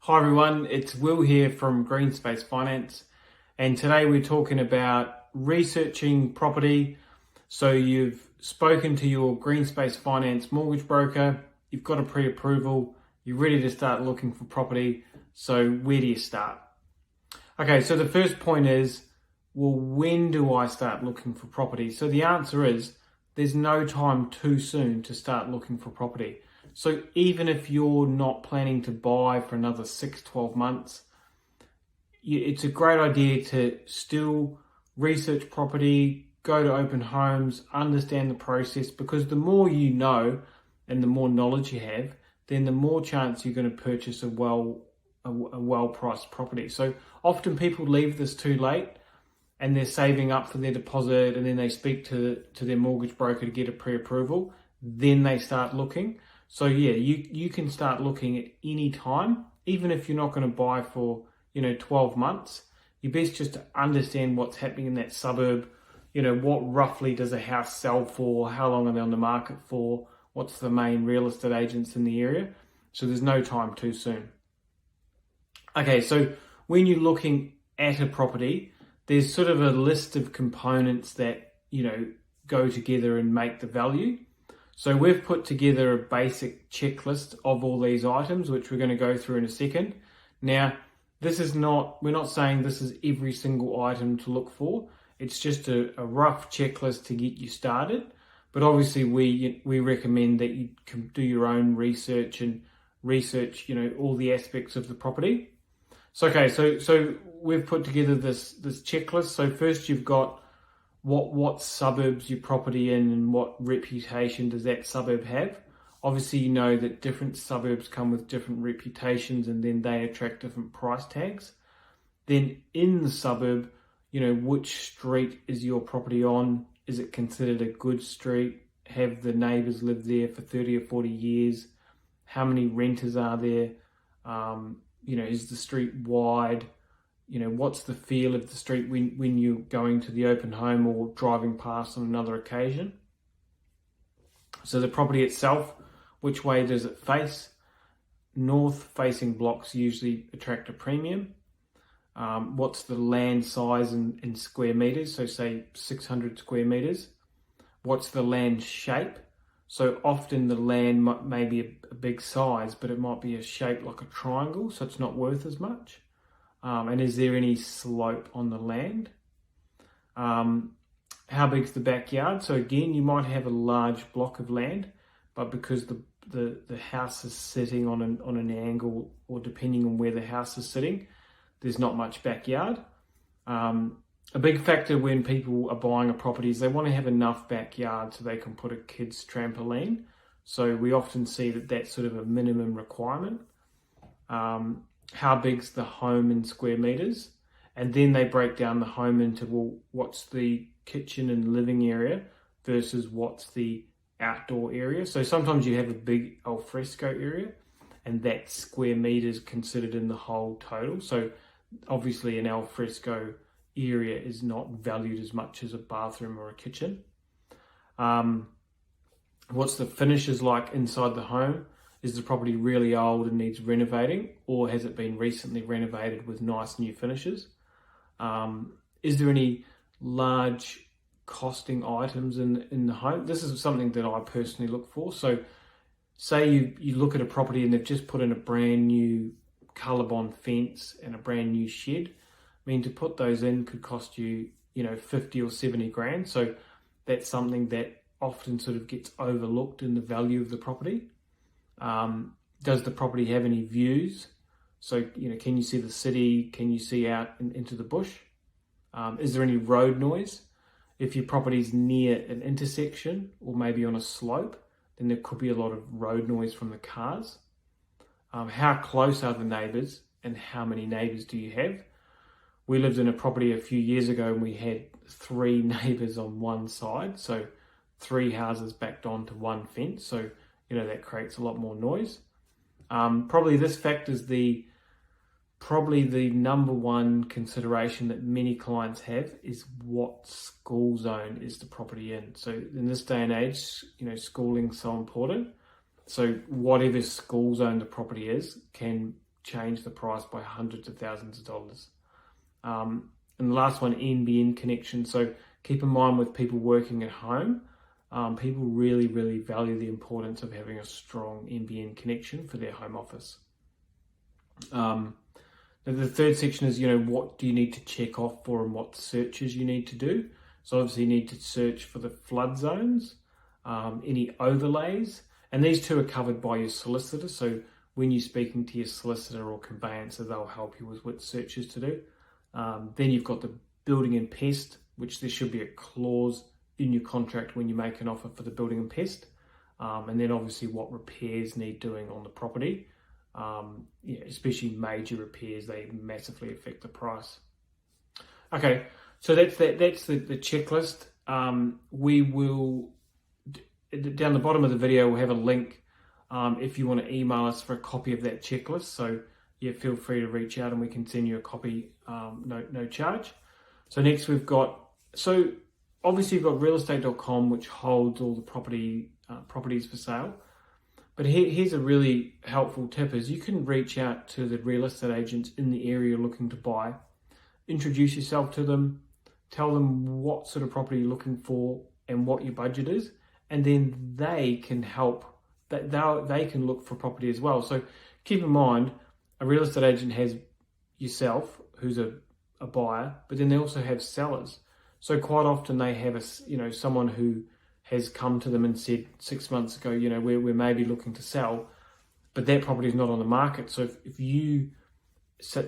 Hi everyone, it's Will here from GreenSpace Finance, and today we're talking about researching property. So you've spoken to your GreenSpace Finance mortgage broker, you've got a pre-approval, you're ready to start looking for property. So where do you start? Okay, so the first point is, well, when do I start looking for property? So the answer is, there's no time too soon to start looking for property. So even if you're not planning to buy for another 6-12 months, it's a great idea to still research property, go to open homes, understand the process, because the more you know and the more knowledge you have, then the more chance you're going to purchase a well-priced property. So often people leave this too late and they're saving up for their deposit, and then they speak to their mortgage broker to get a pre-approval, then they start looking. So yeah, you can start looking at any time, even if you're not going to buy for 12 months. You're best just to understand what's happening in that suburb. What roughly does a house sell for? How long are they on the market for? What's the main real estate agents in the area? So there's no time too soon. Okay, so when you're looking at a property, there's sort of a list of components that, go together and make the value. So we've put together a basic checklist of all these items, which we're going to go through in a second. Now, we're not saying this is every single item to look for. It's just a rough checklist to get you started. But obviously we recommend that you can do your own research and research, all the aspects of the property. So, okay, so we've put together this checklist. So first you've got what suburbs your property in and what reputation does that suburb have. Obviously, you know that different suburbs come with different reputations and then they attract different price tags. Then in the suburb, which street is your property on? Is it considered a good street? Have the neighbours lived there for 30 or 40 years? How many renters are there? Is the street wide? What's the feel of the street when you're going to the open home or driving past on another occasion? So the property itself, which way does it face? North-facing blocks usually attract a premium. What's the land size in square meters? So say 600 square meters. What's the land shape? So often the land may be a big size, but it might be a shape like a triangle, so it's not worth as much. And is there any slope on the land? How big's the backyard? So again, you might have a large block of land, but because the house is sitting on an angle, or depending on where the house is sitting, there's not much backyard. A big factor when people are buying a property is they want to have enough backyard so they can put a kid's trampoline. So we often see that that's sort of a minimum requirement. How big's the home in square meters? And then they break down the home into, well, what's the kitchen and living area versus what's the outdoor area. So sometimes you have a big al fresco area and that square meters considered in the whole total. So obviously an al fresco area is not valued as much as a bathroom or a kitchen. What's the finishes like inside the home? Is the property really old and needs renovating, or has it been recently renovated with nice new finishes? Is there any large costing items in the home? This is something that I personally look for. So say you look at a property and they've just put in a brand new ColourBond fence and a brand new shed. I mean, to put those in could cost you, 50 or 70 grand. So that's something that often sort of gets overlooked in the value of the property. Does the property have any views? So, can you see the city? Can you see out into the bush? Is there any road noise? If your property's near an intersection or maybe on a slope, then there could be a lot of road noise from the cars. How close are the neighbours and how many neighbours do you have? We lived in a property a few years ago and we had 3 neighbours on one side. So 3 houses backed onto one fence. So, that creates a lot more noise. Probably this factor is the number one consideration that many clients have is what school zone is the property in. So in this day and age, schooling is so important. So whatever school zone the property is can change the price by hundreds of thousands of dollars. And the last one, NBN connection. So keep in mind with people working at home, people really, really value the importance of having a strong NBN connection for their home office. The third section is, what do you need to check off for and what searches you need to do. So obviously you need to search for the flood zones, any overlays, and these two are covered by your solicitor. So when you're speaking to your solicitor or conveyancer, they'll help you with what searches to do. Then you've got the building and pest, which there should be a clause in your contract when you make an offer for the building and pest. And then obviously what repairs need doing on the property. Especially major repairs, they massively affect the price. Okay, so that's the checklist. We will, down the bottom of the video, we'll have a link if you want to email us for a copy of that checklist. So yeah, feel free to reach out and we can send you a copy, no charge. So next we've got, so obviously you've got realestate.com, which holds all the properties for sale. But here's a really helpful tip is you can reach out to the real estate agents in the area you're looking to buy, introduce yourself to them, tell them what sort of property you're looking for and what your budget is, and then they can help, they can look for property as well. So keep in mind, a real estate agent has yourself, who's a buyer, but then they also have sellers. So quite often they have someone who has come to them and said 6 months ago, we're maybe looking to sell, but that property is not on the market. So if you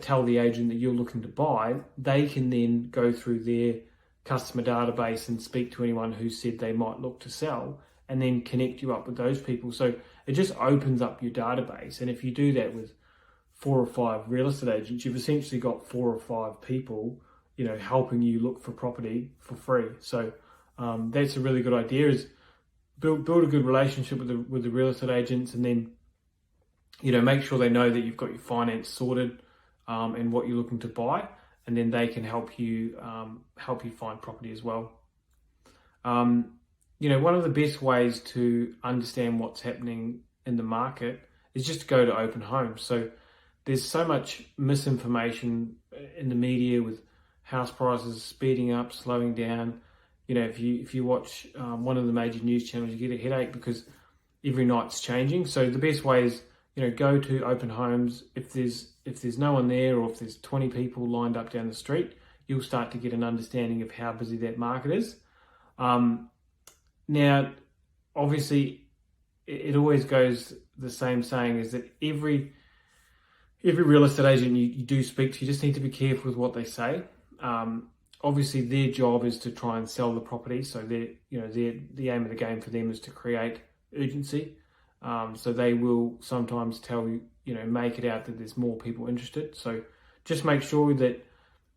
tell the agent that you're looking to buy, they can then go through their customer database and speak to anyone who said they might look to sell and then connect you up with those people. So it just opens up your database. And if you do that with 4 or 5 real estate agents, you've essentially got 4 or 5 people, helping you look for property for free. So that's a really good idea, is build a good relationship with the real estate agents, and then make sure they know that you've got your finance sorted and what you're looking to buy, and then they can help you find property as well. One of the best ways to understand what's happening in the market is just to go to open homes. So there's so much misinformation in the media with house prices speeding up, slowing down. If you watch one of the major news channels, you get a headache because every night's changing. So the best way is, go to open homes. If there's no one there, or if there's 20 people lined up down the street, you'll start to get an understanding of how busy that market is. Now, obviously, it always goes the same saying, is that every real estate agent you do speak to, you just need to be careful with what they say. Obviously, their job is to try and sell the property. So the aim of the game for them is to create urgency. So they will sometimes tell you, make it out that there's more people interested. So just make sure that,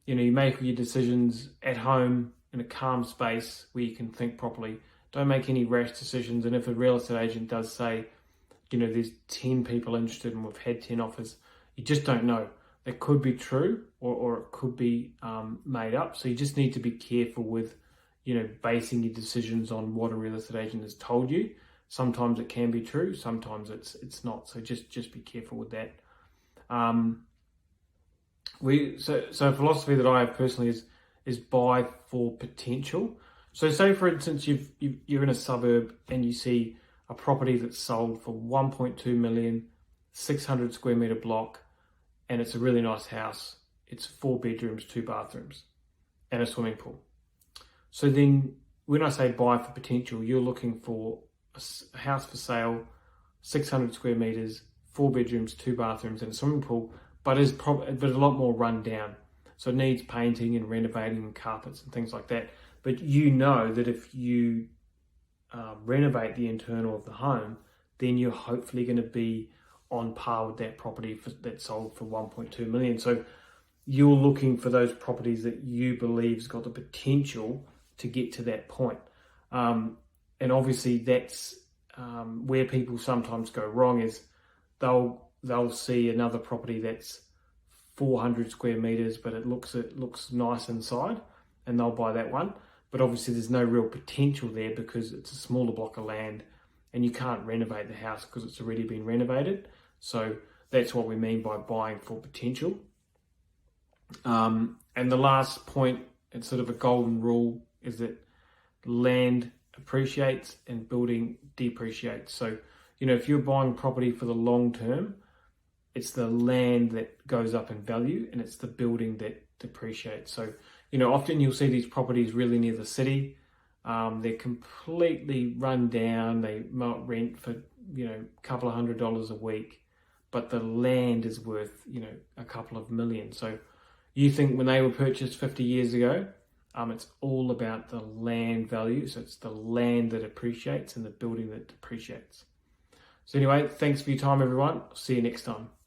you make your decisions at home in a calm space where you can think properly. Don't make any rash decisions. And if a real estate agent does say, there's 10 people interested and we've had 10 offers, you just don't know. It could be true or it could be made up. So you just need to be careful with, basing your decisions on what a real estate agent has told you. Sometimes it can be true, sometimes it's not. So just be careful with that. So a philosophy that I have personally is buy for potential. So say for instance you're in a suburb and you see a property that's sold for 1.2 million, 600 square meter block, and it's a really nice house. It's 4 bedrooms, 2 bathrooms, and a swimming pool. So then when I say buy for potential, you're looking for a house for sale, 600 square meters, 4 bedrooms, 2 bathrooms, and a swimming pool, but is a lot more run down. So it needs painting and renovating and carpets and things like that. But you know that if you renovate the internal of the home, then you're hopefully going to be on par with that property that sold for 1.2 million. So you're looking for those properties that you believe's got the potential to get to that point. And obviously that's where people sometimes go wrong, is they'll see another property that's 400 square meters, but it looks nice inside, and they'll buy that one. But obviously there's no real potential there because it's a smaller block of land and you can't renovate the house because it's already been renovated. So That's what we mean by buying for potential. And the last point, it's sort of a golden rule, is that land appreciates and building depreciates. So, if you're buying property for the long term, it's the land that goes up in value and it's the building that depreciates. So, often you'll see these properties really near the city. They're completely run down. They might rent for, a couple of $100 a week, but the land is worth, a couple of million. So you think when they were purchased 50 years ago, it's all about the land value. So it's the land that appreciates and the building that depreciates. So anyway, thanks for your time, everyone. See you next time.